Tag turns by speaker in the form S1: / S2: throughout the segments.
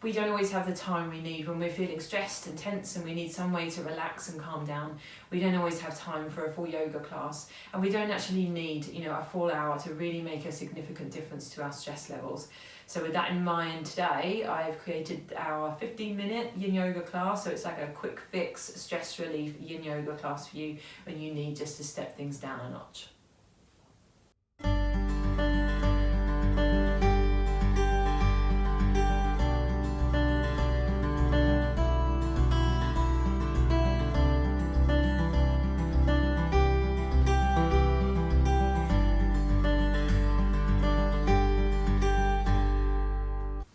S1: we don't always have the time we need when we're feeling stressed and tense and we need some way to relax and calm down. We don't always have time for a full yoga class, and we don't actually need, a full hour to really make a significant difference to our stress levels. So with that in mind today, I've created our 15-minute Yin Yoga class. So it's like a quick fix, stress relief Yin Yoga class for you when you need just to step things down a notch.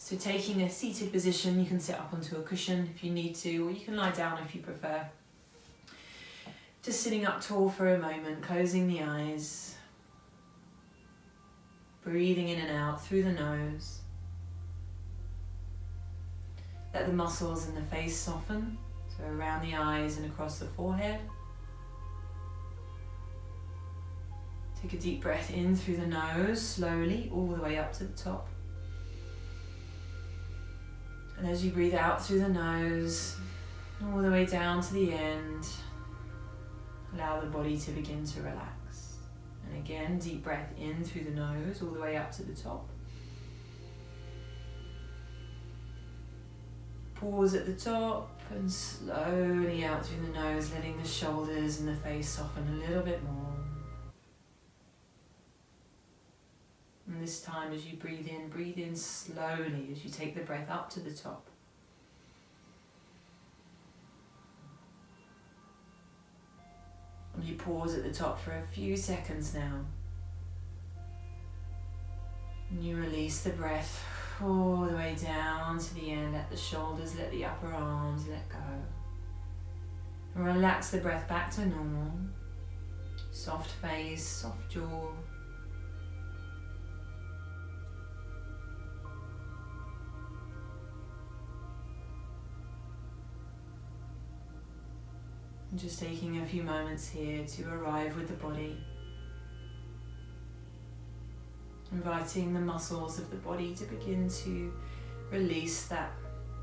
S1: So taking a seated position, you can sit up onto a cushion if you need to, or you can lie down if you prefer. Just sitting up tall for a moment, closing the eyes, breathing in and out through the nose. Let the muscles in the face soften, so around the eyes and across the forehead. Take a deep breath in through the nose, slowly, all the way up to the top. And as you breathe out through the nose, all the way down to the end, allow the body to begin to relax. And again, deep breath in through the nose, all the way up to the top. Pause at the top and slowly out through the nose, letting the shoulders and the face soften a little bit more. And this time as you breathe in slowly as you take the breath up to the top. And you pause at the top for a few seconds now. And you release the breath all the way down to the end. Let the shoulders, let the upper arms let go. And relax the breath back to normal. Soft face, soft jaw. And just taking a few moments here to arrive with the body. Inviting the muscles of the body to begin to release that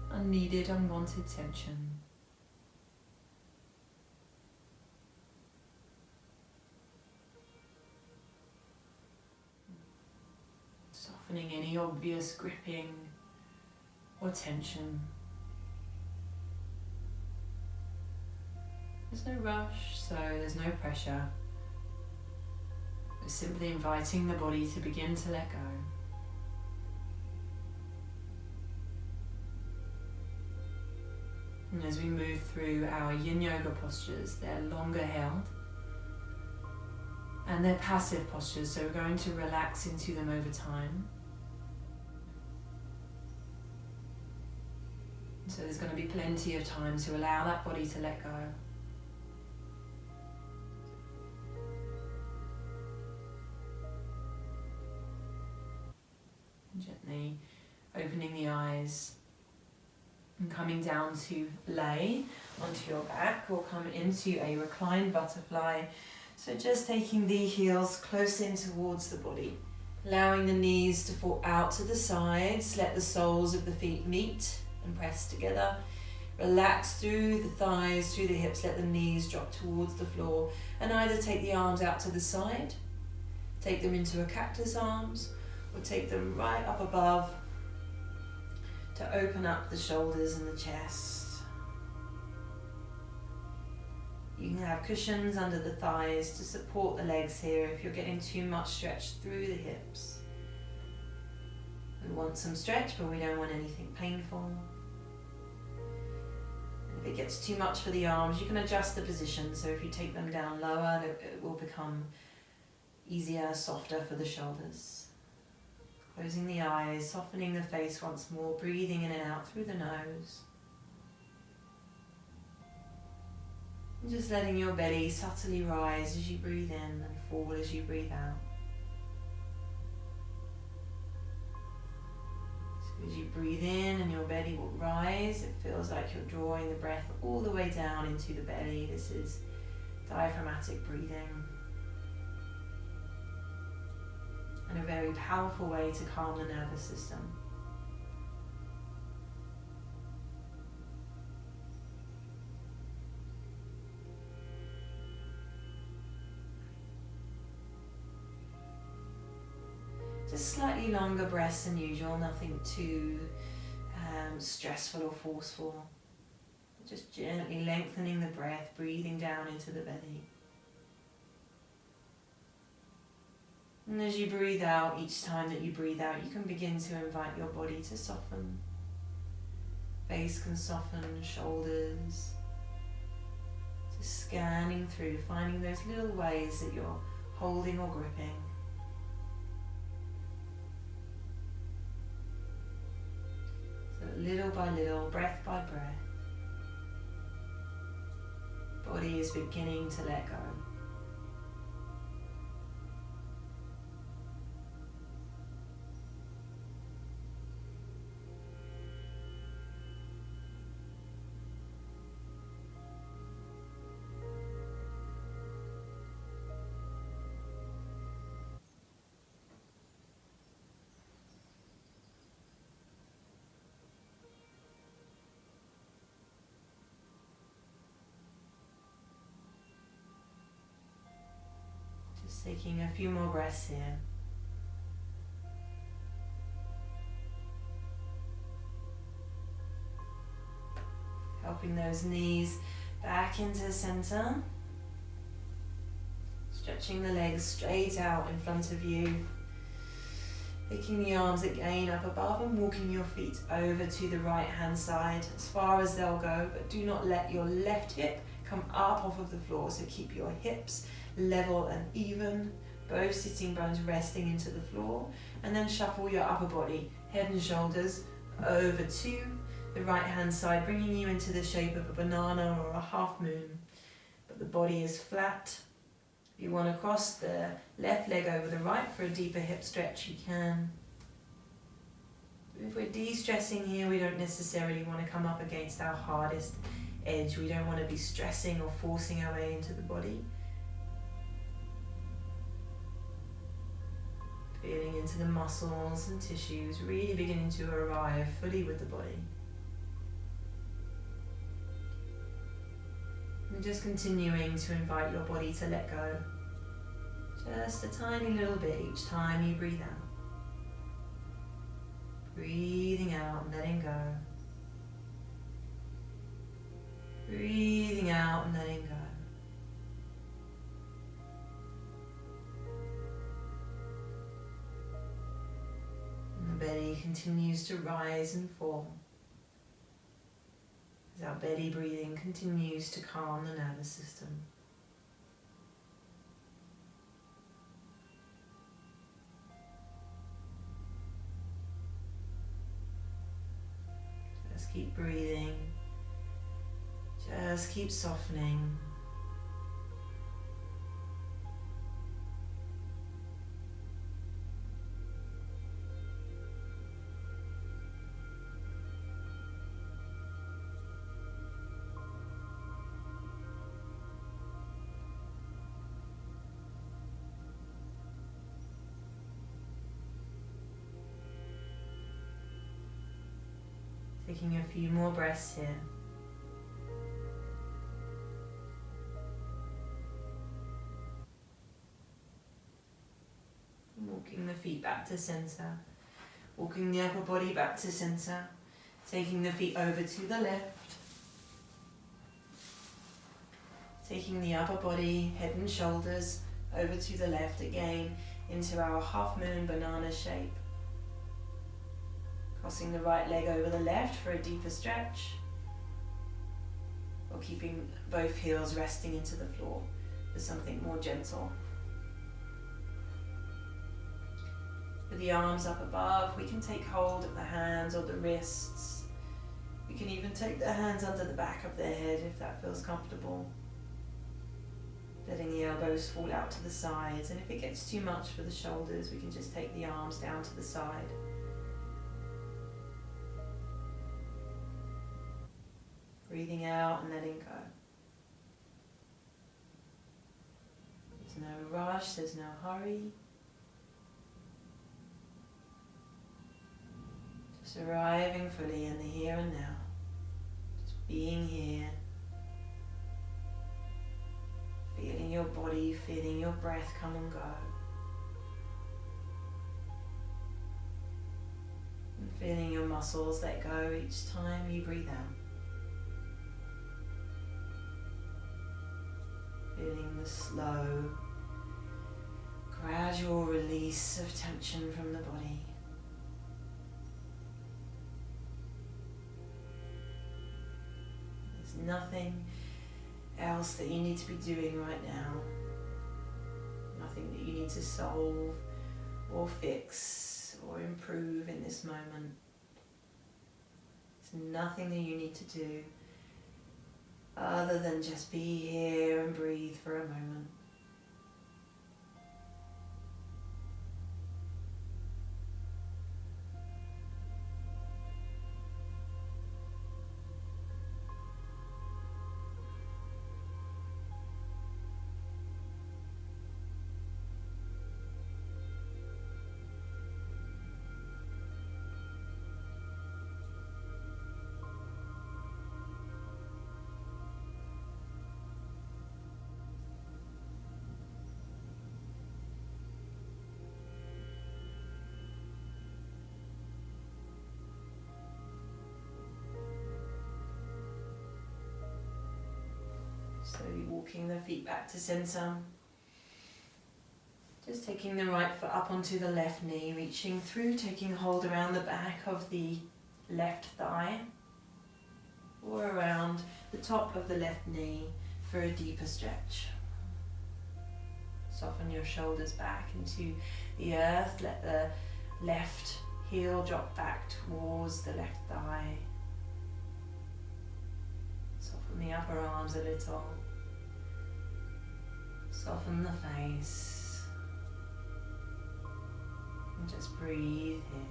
S1: unneeded, unwanted tension. Softening any obvious gripping or tension. There's no rush, so there's no pressure. We're simply inviting the body to begin to let go. And as we move through our Yin Yoga postures, they're longer held and they're passive postures, so we're going to relax into them over time. So there's going to be plenty of time to allow that body to let go. Gently opening the eyes and coming down to lay onto your back or come into a reclined butterfly. So just taking the heels close in towards the body, allowing the knees to fall out to the sides. Let the soles of the feet meet and press together. Relax through the thighs, through the hips. Let the knees drop towards the floor, and either take the arms out to the side, take them into a cactus arms, or take them right up above to open up the shoulders and the chest. You can have cushions under the thighs to support the legs here if you're getting too much stretch through the hips. We want some stretch, but we don't want anything painful. And if it gets too much for the arms, you can adjust the position. So if you take them down lower, it will become easier, softer for the shoulders. Closing the eyes, softening the face once more, breathing in and out through the nose. And just letting your belly subtly rise as you breathe in and fall as you breathe out. So as you breathe in and your belly will rise, it feels like you're drawing the breath all the way down into the belly. This is diaphragmatic breathing. And a very powerful way to calm the nervous system. Just slightly longer breaths than usual, nothing too stressful or forceful. Just gently lengthening the breath, breathing down into the belly. And as you breathe out, each time that you breathe out, you can begin to invite your body to soften. Face can soften, shoulders. Just scanning through, finding those little ways that you're holding or gripping. So little by little, breath by breath, body is beginning to let go. Just taking a few more breaths here. Helping those knees back into center. Stretching the legs straight out in front of you. Taking the arms again up above and walking your feet over to the right hand side as far as they'll go, but do not let your left hip come up off of the floor. So keep your hips level and even, both sitting bones resting into the floor, and then shuffle your upper body, head and shoulders over to the right hand side, bringing you into the shape of a banana or a half moon, but the body is flat. If you want to cross the left leg over the right for a deeper hip stretch, you can. If we're de-stressing here, we don't necessarily want to come up against our hardest edge. We don't want to be stressing or forcing our way into the body. Feeling into the muscles and tissues, really beginning to arrive fully with the body. And just continuing to invite your body to let go. Just a tiny little bit each time you breathe out. Breathing out and letting go. Breathing out and letting go. And the belly continues to rise and fall as our belly breathing continues to calm the nervous system. Just keep breathing. Just keep softening. Taking a few more breaths here. Walking the feet back to center. Walking the upper body back to center. Taking the feet over to the left. Taking the upper body, head and shoulders over to the left again into our half moon banana shape. Crossing the right leg over the left for a deeper stretch, or keeping both heels resting into the floor for something more gentle. With the arms up above, we can take hold of the hands or the wrists. We can even take the hands under the back of the head if that feels comfortable. Letting the elbows fall out to the sides, and if it gets too much for the shoulders, we can just take the arms down to the side. Breathing out and letting go. There's no rush, there's no hurry. Just arriving fully in the here and now. Just being here. Feeling your body, feeling your breath come and go. Feeling your muscles let go each time you breathe out. Feeling the slow, gradual release of tension from the body. There's nothing else that you need to be doing right now. Nothing that you need to solve or fix or improve in this moment. There's nothing that you need to do other than just be here and breathe for a moment. Slowly walking the feet back to center. Just taking the right foot up onto the left knee, reaching through, taking hold around the back of the left thigh or around the top of the left knee for a deeper stretch. Soften your shoulders back into the earth. Let the left heel drop back towards the left thigh. Soften the upper arms a little. Soften the face. And just breathe here.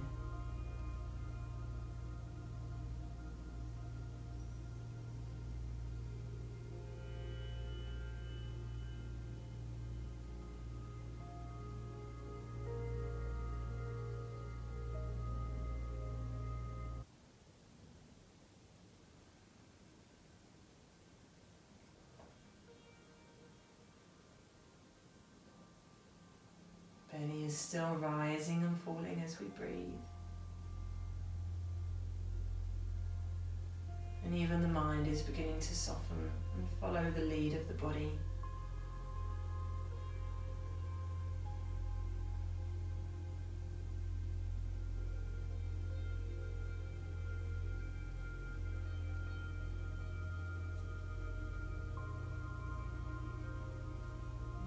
S1: Belly is still rising and falling as we breathe. And even the mind is beginning to soften and follow the lead of the body.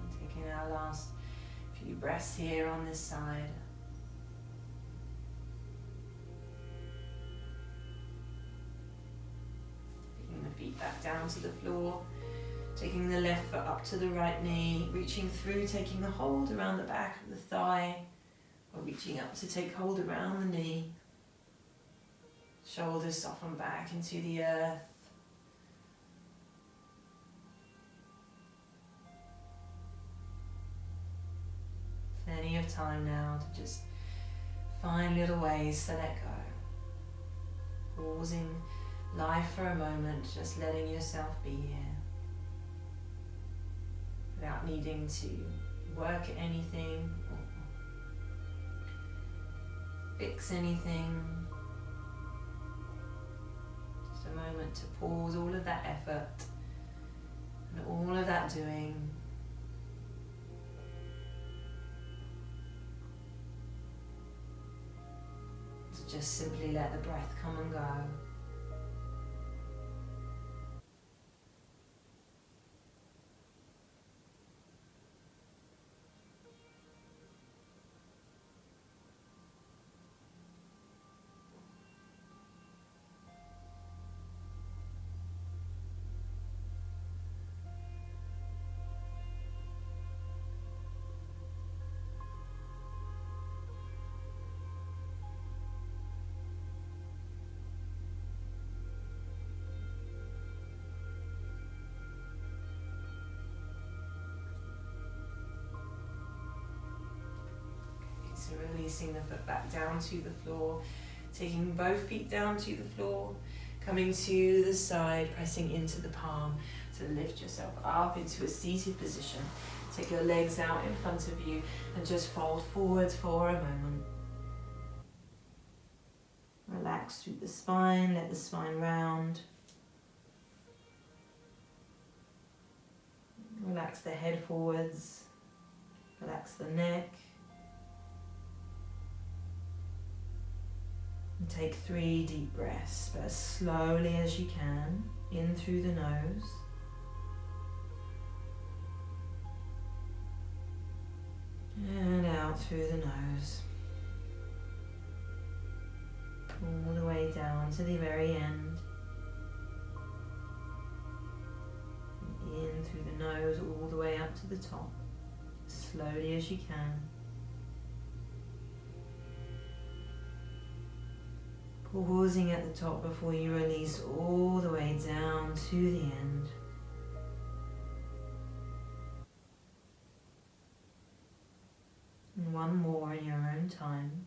S1: And taking our last few breaths here on this side. Taking the feet back down to the floor. Taking the left foot up to the right knee. Reaching through, taking a hold around the back of the thigh. Or reaching up to take hold around the knee. Shoulders soften back into the earth. Plenty of time now to just find little ways to let go. Pausing life for a moment, just letting yourself be here. Without needing to work at anything or fix anything. Just a moment to pause all of that effort and all of that doing. Just simply let the breath come and go. So releasing the foot back down to the floor, taking both feet down to the floor, coming to the side, pressing into the palm to lift yourself up into a seated position. Take your legs out in front of you and just fold forwards for a moment. Relax through the spine, let the spine round. Relax the head forwards, relax the neck. And take 3 deep breaths, but as slowly as you can, in through the nose. And out through the nose. All the way down to the very end. In through the nose, all the way up to the top. As slowly as you can. Pausing at the top before you release all the way down to the end. And one more in your own time.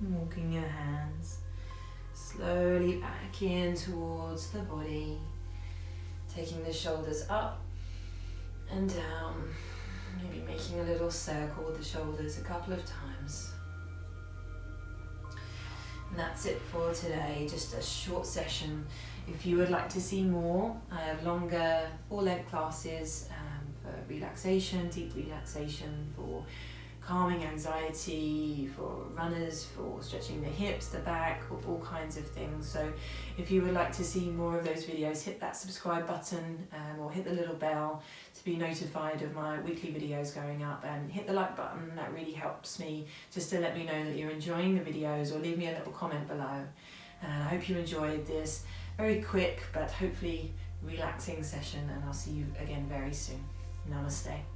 S1: Walking your hands slowly back in towards the body, taking the shoulders up and down, maybe making a little circle with the shoulders a couple of times. And that's it for today, just a short session. If you would like to see more, I have longer 4-leg classes for relaxation, deep relaxation, for calming anxiety, for runners, for stretching the hips, the back, all kinds of things. So if you would like to see more of those videos, hit that subscribe button or hit the little bell to be notified of my weekly videos going up, and hit the like button. That really helps me just to let me know that you're enjoying the videos, or leave me a little comment below. And I hope you enjoyed this very quick but hopefully relaxing session, and I'll see you again very soon. Namaste.